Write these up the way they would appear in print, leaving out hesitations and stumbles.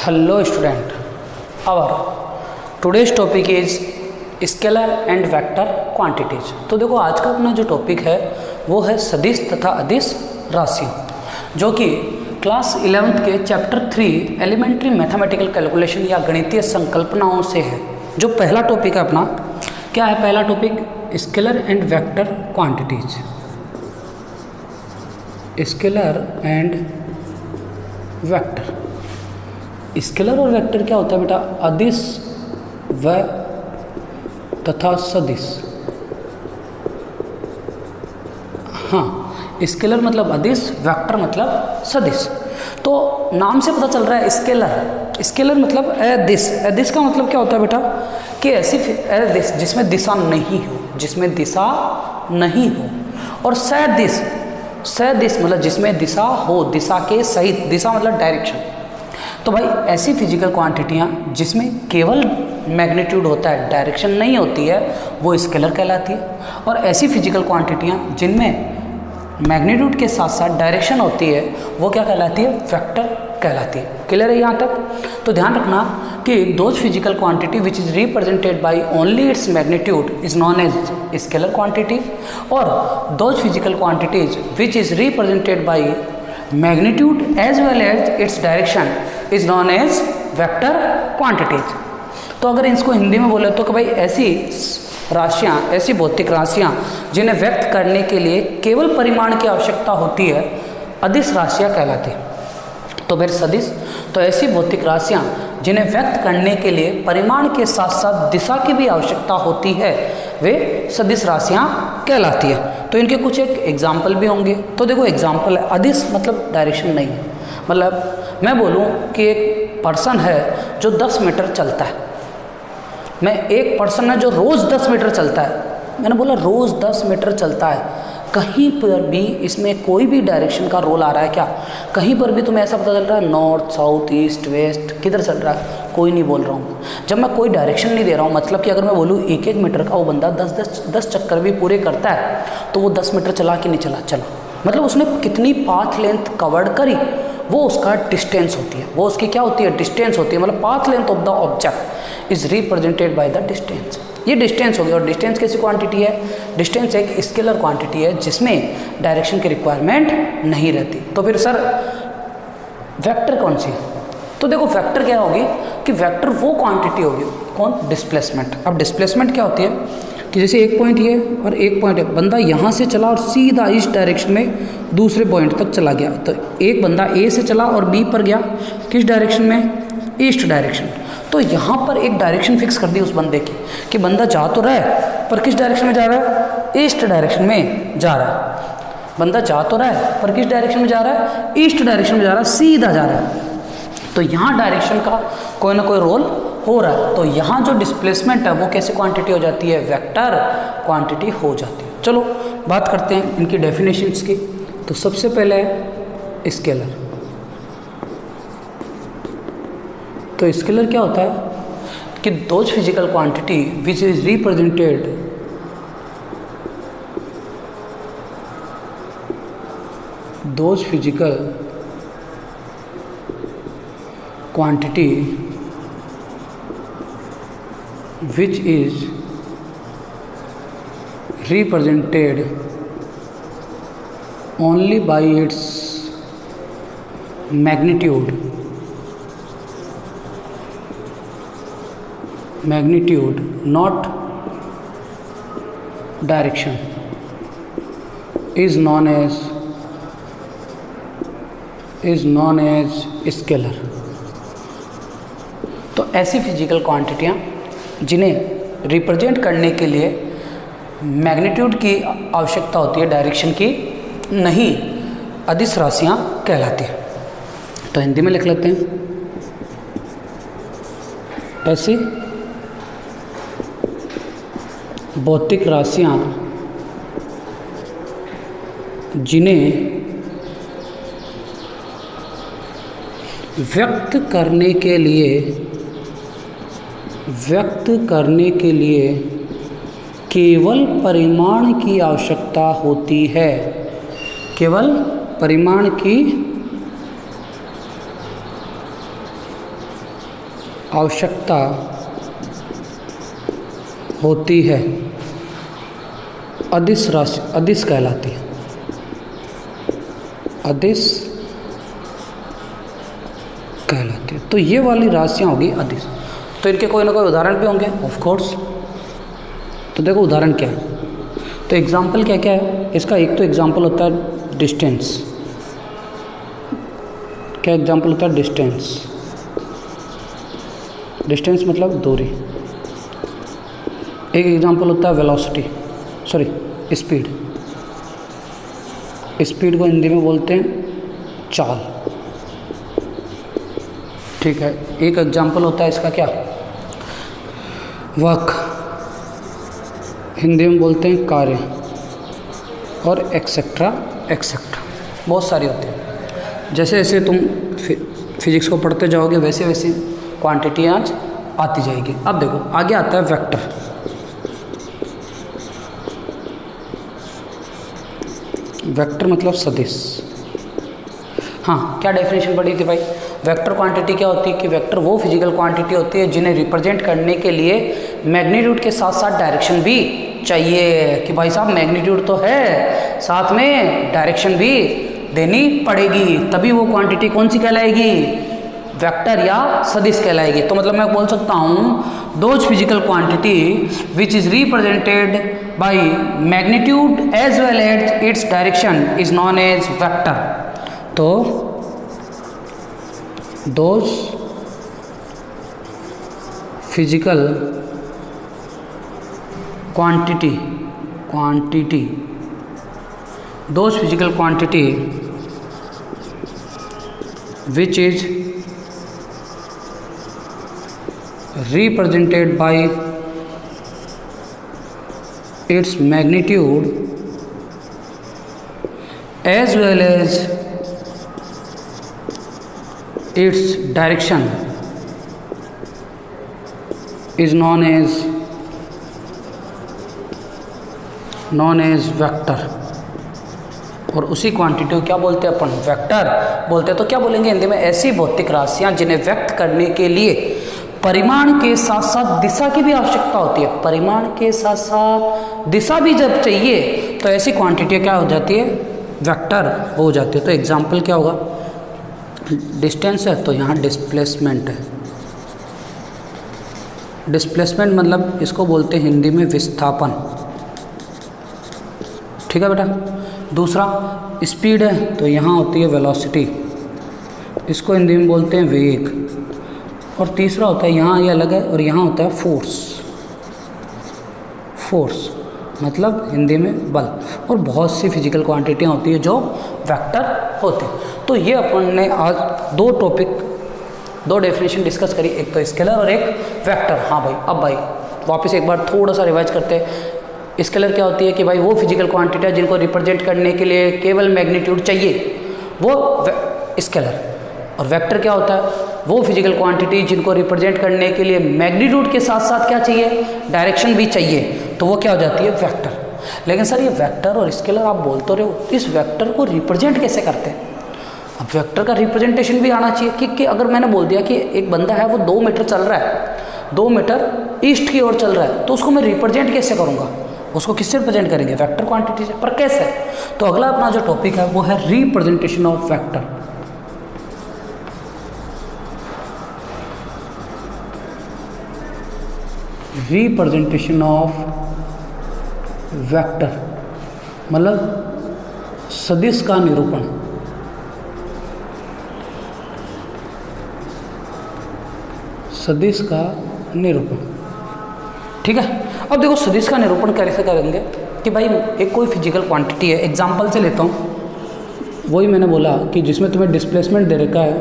Hello student, our today's topic is scalar and vector quantities. तो देखो आज का अपना जो टॉपिक है वो है सदिश तथा अदिश राशियाँ, जो कि क्लास 11th के चैप्टर 3 एलिमेंट्री मैथमेटिकल कैलकुलेशन या गणितीय संकल्पनाओं से है। जो पहला टॉपिक है अपना, क्या है पहला topic? Scalar and vector quantities. Scalar and vector. Scalar और वेक्टर क्या होता है बेटा? अदिश व तथा सदिश। हाँ, स्केलर मतलब अदिश, वेक्टर मतलब सदिश। तो नाम से पता चल रहा है स्केलर। स्केलर मतलब अदिश। अदिश का मतलब क्या होता है बेटा? कि ऐसी अदिश जिसमें दिशा नहीं हो, जिसमें दिशा नहीं हो। और सदिश, सदिश मतलब जिसमें दिशा हो, दिशा के सहित। दिशा मतलब डायरेक्शन। तो भाई ऐसी फिजिकल क्वांटिटियाँ जिसमें केवल मैग्नीट्यूड होता है, डायरेक्शन नहीं होती है, वो स्केलर कहलाती है। और ऐसी फिजिकल क्वांटिटियाँ जिनमें मैग्नीट्यूड के साथ साथ डायरेक्शन होती है, वो क्या कहलाती है? वेक्टर कहलाती है। क्लियर है यहाँ तक? तो ध्यान रखना कि those physical quantity which is represented by only its magnitude is known as scalar quantity, और those physical quantities which is represented by magnitude as well as its direction is known as vector quantities. तो अगर इसको हिंदी में बोले तो कि भाई ऐसी राशियाँ, ऐसी भौतिक राशियाँ जिन्हें व्यक्त करने के लिए केवल परिमाण की आवश्यकता होती है, अदिश राशियाँ कहलाती हैं। तो फिर सदिश, तो ऐसी भौतिक राशियाँ जिन्हें व्यक्त करने के लिए परिमाण के साथ साथ दिशा की भी आवश्यकता होती है, वे सदिश राशियाँ कहलाती है। तो इनके कुछ एक एग्जाम्पल भी होंगे। तो देखो एग्जाम्पल है, अदिश मतलब डायरेक्शन नहीं है। मतलब मैं बोलूँ कि एक पर्सन है जो 10 मीटर चलता है। मैं एक पर्सन है जो रोज़ 10 मीटर चलता है। मैंने बोला रोज़ 10 मीटर चलता है। कहीं पर भी इसमें कोई भी डायरेक्शन का रोल आ रहा है क्या? कहीं पर भी तुम्हें ऐसा पता चल रहा है नॉर्थ, साउथ, ईस्ट, वेस्ट किधर चल रहा है? कोई नहीं बोल रहा हूँ। जब मैं कोई डायरेक्शन नहीं दे रहा हूँ, मतलब कि अगर मैं बोलूँ 1-1 मीटर का वो बंदा 10 चक्कर भी पूरे करता है, तो वो 10 मीटर चला कि नहीं चला। मतलब उसने कितनी पाथ लेंथ कवर्ड करी, वो उसका डिस्टेंस होती है। वो उसकी क्या होती है? डिस्टेंस होती है। मतलब path length of the object is represented by the distance. ये डिस्टेंस हो गया। और डिस्टेंस कैसी क्वांटिटी है? डिस्टेंस एक स्केलर क्वांटिटी है जिसमें डायरेक्शन की रिक्वायरमेंट नहीं रहती। तो फिर सर वेक्टर कौन सी? तो देखो वेक्टर क्या होगी कि वेक्टर वो क्वांटिटी होगी, कौन? डिस्प्लेसमेंट। अब डिस्प्लेसमेंट क्या होती है कि जैसे एक पॉइंट ये और एक पॉइंट है, बंदा यहाँ से चला और सीधा इस डायरेक्शन में दूसरे पॉइंट तक चला गया। तो एक बंदा ए से चला और बी पर गया, किस डायरेक्शन में? East direction. तो यहाँ पर एक डायरेक्शन फिक्स कर दी उस बंदे की कि बंदा जा तो रहा है पर किस डायरेक्शन में जा रहा है? ईस्ट डायरेक्शन में जा रहा है। बंदा जा तो रहा है पर किस डायरेक्शन में जा रहा है? ईस्ट डायरेक्शन में जा रहा है, सीधा जा रहा है। तो यहाँ डायरेक्शन का कोई ना कोई रोल हो रहा है। तो यहाँ जो डिस्प्लेसमेंट है वो कैसी क्वांटिटी हो जाती है? वेक्टर क्वांटिटी हो जाती है। चलो बात करते हैं इनकी डेफिनेशंस की। तो सबसे पहले है स्केलर। तो स्केलर क्या होता है कि those physical quantity which is represented those physical quantity which is represented only by its magnitude not direction is known as scalar। तो ऐसी फिजिकल क्वांटिटियाँ जिन्हें रिप्रेजेंट करने के लिए मैग्नीट्यूड की आवश्यकता होती है, डायरेक्शन की नहीं, अदिश राशियाँ कहलाती हैं। तो हिंदी में लिख लेते हैं, ऐसी भौतिक राशियाँ जिन्हें व्यक्त करने के लिए केवल परिमाण की आवश्यकता होती है, केवल परिमाण की आवश्यकता होती है अदिश राशि अदिश कहलाती है। अदिश कहलाती है। तो ये वाली राशियाँ होगी अदिश। तो इनके कोई ना कोई उदाहरण भी होंगे ऑफ कोर्स। तो देखो उदाहरण क्या है। तो एग्जाम्पल क्या क्या है इसका। एक तो एग्जाम्पल होता है डिस्टेंस। क्या एग्जाम्पल होता है? डिस्टेंस। डिस्टेंस मतलब दूरी। एक एग्जाम्पल होता है वेलोसिटी, सॉरी स्पीड। स्पीड को हिंदी में बोलते हैं चाल। ठीक है। एक एग्जाम्पल होता है इसका क्या? वर्क, हिंदी में बोलते हैं कार्य, और एक्सेट्रा एक्सेट्रा। बहुत सारी होती हैं। जैसे जैसे तुम फिजिक्स को पढ़ते जाओगे वैसे वैसे क्वांटिटी आज आती जाएगी। अब देखो आगे आता है वेक्टर। वेक्टर मतलब सदिश। हाँ, क्या डेफिनेशन पढ़ी थी भाई? वेक्टर क्वांटिटी क्या होती है कि वेक्टर वो फिजिकल क्वांटिटी होती है जिन्हें रिप्रेजेंट करने के लिए मैग्नीट्यूड के साथ साथ डायरेक्शन भी चाहिए। कि भाई साहब मैग्नीट्यूड तो है, साथ में डायरेक्शन भी देनी पड़ेगी, तभी वो क्वांटिटी कौन सी कहलाएगी? वेक्टर या सदिश कहलाएगी। तो मतलब मैं बोल सकता हूँ those physical quantity which is represented by magnitude as well as its direction is known as vector. तो those physical quantity those physical quantity which is represented by its magnitude as well as its direction is known as vector। और उसी quantity को क्या बोलते हैं अपन? Vector बोलते हैं। तो क्या बोलेंगे हिंदी में? ऐसी भौतिक राशियां जिन्हें व्यक्त करने के लिए परिमाण के साथ साथ दिशा की भी आवश्यकता होती है। परिमाण के साथ साथ दिशा भी जब चाहिए तो ऐसी क्वांटिटी क्या हो जाती है? वेक्टर हो जाती है। तो एग्जाम्पल क्या होगा? डिस्टेंस है तो यहाँ डिस्प्लेसमेंट है। डिस्प्लेसमेंट मतलब इसको बोलते हैं हिंदी में विस्थापन। ठीक है बेटा। दूसरा स्पीड है तो यहाँ होती है वेलोसिटी, इसको हिंदी में बोलते हैं वेग। और तीसरा होता है यहाँ ये अलग है और यहाँ होता है फोर्स। फोर्स मतलब हिंदी में बल। और बहुत सी फिजिकल क्वांटिटियाँ होती है जो वेक्टर होते हैं। तो ये अपन ने आज दो डेफिनेशन डिस्कस करी, एक तो स्केलर और एक वेक्टर। हाँ भाई, अब भाई वापस एक बार थोड़ा सा रिवाइज करते हैं। स्केलर क्या होती है कि भाई वो फिजिकल क्वांटिटी है जिनको रिप्रेजेंट करने के लिए केवल मैग्नीट्यूड चाहिए, वो स्केलर। और वेक्टर क्या होता है? वो फिजिकल क्वांटिटी जिनको रिप्रेजेंट करने के लिए मैग्नीट्यूड के साथ साथ क्या चाहिए? डायरेक्शन भी चाहिए, तो वो क्या हो जाती है? वेक्टर। लेकिन सर ये वेक्टर और स्केलर आप बोल तो रहे हो, इस वेक्टर को रिप्रेजेंट कैसे करते हैं? अब वेक्टर का रिप्रेजेंटेशन भी आना चाहिए कि अगर मैंने बोल दिया कि एक बंदा है वो 2 मीटर चल रहा है, 2 मीटर ईस्ट की ओर चल रहा है, तो उसको मैं रिप्रेजेंट कैसे करूँगा? उसको किससे रिप्रेजेंट करेंगे? वेक्टर क्वांटिटी से। पर कैसे? तो अगला अपना जो टॉपिक है वो है representation of vector. Representation of vector मतलब सदिश का निरूपण। सदिश का निरूपण। ठीक है। अब देखो सदिश का निरूपण कैसे करेंगे कि भाई एक कोई फिजिकल क्वांटिटी है, एग्जांपल से लेता हूँ, वही मैंने बोला कि जिसमें तुम्हें डिस्प्लेसमेंट दे रखा है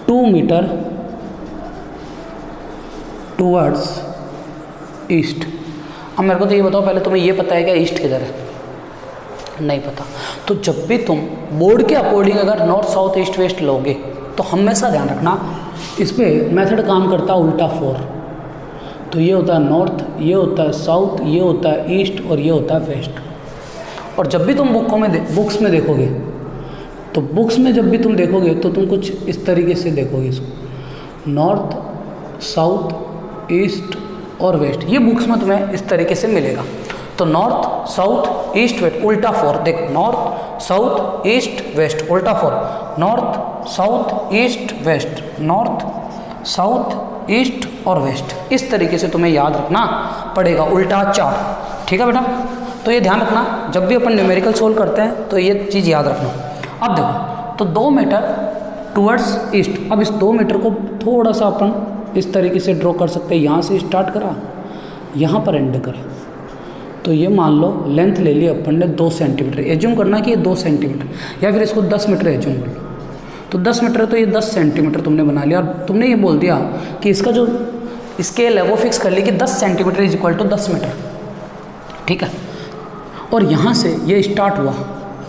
2 मीटर टूवर्ड्स ईस्ट। अब मेरे को तो ये बताओ पहले, तुम्हें ये पता है क्या ईस्ट किधर है? नहीं पता। तो जब भी तुम बोर्ड के अकॉर्डिंग अगर नॉर्थ साउथ ईस्ट वेस्ट लोगे तो हमेशा ध्यान रखना इस पर मेथड काम करता है उल्टा 4। तो ये होता है नॉर्थ, ये होता है साउथ, ये होता है ईस्ट और ये होता है वेस्ट। और जब भी तुम बुक्स में देखोगे तो बुक्स में जब भी तुम देखोगे तो तुम कुछ इस तरीके से देखोगे इसको, नॉर्थ साउथ, ईस्ट और वेस्ट, ये बुक्स में तुम्हें इस तरीके से मिलेगा। तो नॉर्थ, साउथ, ईस्ट, वेस्ट, उल्टा 4, देखो नॉर्थ, साउथ, ईस्ट, वेस्ट, उल्टा 4, north, south, east, west, north, south, east और वेस्ट, इस तरीके से तुम्हें याद रखना पड़ेगा, उल्टा 4। ठीक है बेटा, तो ये ध्यान रखना जब भी अपन न्यूमेरिकल सोल्व करते हैं तो ये चीज़ याद रखना। अब देखो, तो 2 मीटर टुवर्ड्स ईस्ट, अब इस 2 मीटर को थोड़ा सा अपन इस तरीके से ड्रॉ कर सकते हैं, यहाँ से स्टार्ट करा, यहाँ पर एंड करा, तो ये मान लो लेंथ ले ली अपन ने 2 सेंटीमीटर, एज्यूम करना कि ये 2 सेंटीमीटर, या फिर इसको 10 मीटर एज्यूम कर लो, तो 10 मीटर तो ये 10 सेंटीमीटर तुमने बना लिया, और तुमने ये बोल दिया कि इसका जो स्केल है वो फिक्स कर ली कि 10 centimetre is equal to 10 metre. ठीक है, और यहाँ से ये स्टार्ट हुआ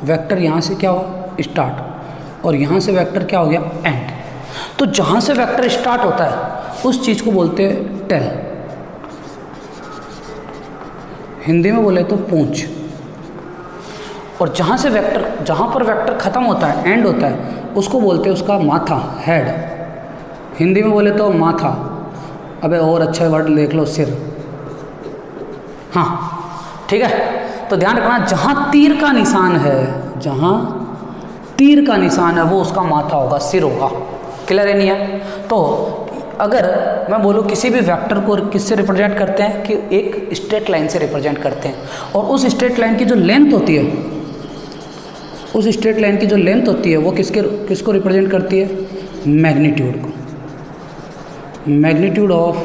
वेक्टर, यहाँ से क्या हुआ स्टार्ट, और यहाँ से वेक्टर क्या हो गया एंड। तो जहाँ से वेक्टर स्टार्ट होता है उस चीज़ को बोलते हैं टेल, हिंदी में बोले तो पूंछ, और जहाँ से वेक्टर, जहाँ पर वेक्टर ख़त्म होता है एंड होता है उसको बोलते हैं उसका माथा, हेड, हिंदी में बोले तो माथा, अबे और अच्छा वर्ड देख लो सिर। हाँ ठीक है, तो ध्यान रखना जहाँ तीर का निशान है, जहाँ तीर का निशान है वो उसका माथा होगा, सिर होगा। क्लियर है नहीं है? तो अगर मैं बोलूँ किसी भी वेक्टर को किससे रिप्रेजेंट करते हैं कि एक स्ट्रेट लाइन से रिप्रेजेंट करते हैं, और उस स्ट्रेट लाइन की जो लेंथ होती है, उस स्ट्रेट लाइन की जो लेंथ होती है वो किसको रिप्रेजेंट करती है, मैग्नीट्यूड को, मैग्नीट्यूड ऑफ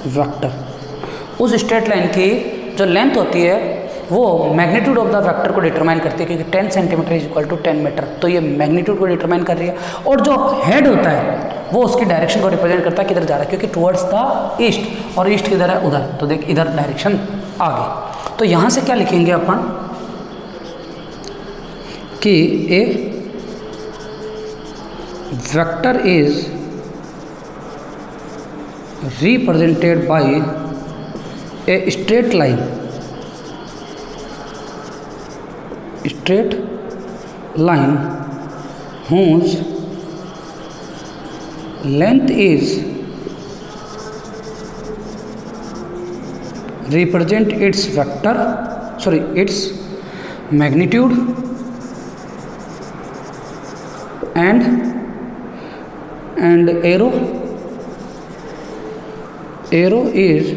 वेक्टर। उस स्ट्रेट लाइन की जो लेंथ होती है वो मैग्नीट्यूड ऑफ द वेक्टर को डिटरमाइन करती है, क्योंकि 10 centimetre is equal to 10 metre, तो ये मैग्नीट्यूड को डिटरमाइन कर रही है। और जो हेड होता है वो उसकी डायरेक्शन को रिप्रेजेंट करता है, किधर जा रहा है, क्योंकि टुवर्ड्स द ईस्ट, और ईस्ट किधर है उधर, तो देख इधर डायरेक्शन आ गई। तो यहाँ से क्या लिखेंगे अपन कि a vector is represented by a straight line, straight line whose length is represent its vector, sorry its magnitude and arrow is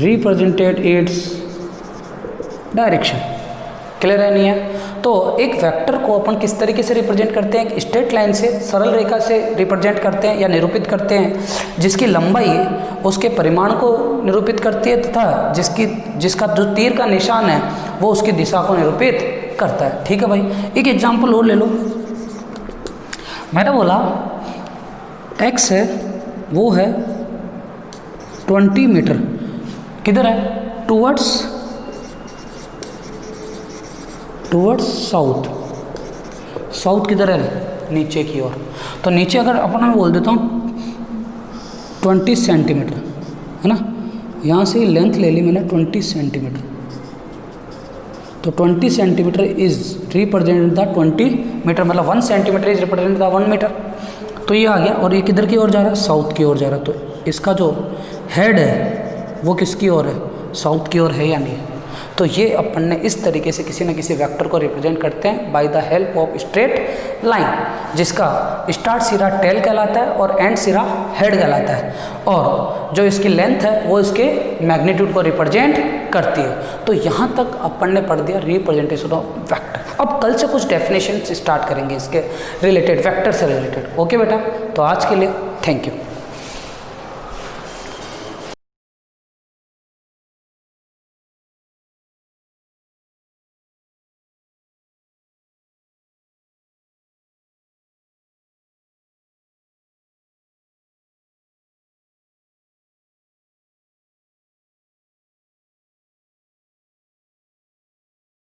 represented its direction. Clear है नहीं है? तो एक वेक्टर को अपन किस तरीके से रिप्रेजेंट करते हैं, स्ट्रेट लाइन से, सरल रेखा से रिप्रेजेंट करते हैं या निरूपित करते हैं, जिसकी लंबाई उसके परिमाण को निरूपित करती है, तथा जिसका जो तीर का निशान है वो उसकी दिशा को निरूपित करता है। ठीक है भाई, एक एग्जाम्पल और ले लो। मैंने बोला एक्स है वो है 20 मीटर, किधर है, टूवर्ड्स साउथ, साउथ किधर है, नीचे की ओर। तो नीचे अगर अपन मैं बोल देता हूँ 20 सेंटीमीटर, है ना, यहाँ से लेंथ ले ली मैंने 20 सेंटीमीटर, तो 20 centimetre is represent the 20 metre, मतलब 1 centimetre is represent the 1 metre. तो ये आ गया, और ये किधर की ओर जा रहा है, साउथ की ओर जा रहा है। तो इसका जो हेड है वो किसकी ओर है, साउथ की ओर है या नहीं। तो ये अपन ने इस तरीके से किसी न किसी वेक्टर को रिप्रेजेंट करते हैं by the help of straight line, जिसका स्टार्ट सिरा टेल कहलाता है और एंड सिरा हेड कहलाता है, और जो इसकी लेंथ है वो इसके मैग्नीट्यूड को रिप्रेजेंट करती है। तो यहाँ तक अपन ने पढ़ दिया रिप्रेजेंटेशन ऑफ वेक्टर। अब कल से कुछ डेफिनेशन स्टार्ट करेंगे इसके रिलेटेड, वेक्टर से रिलेटेड। ओके बेटा, तो आज के लिए थैंक यू।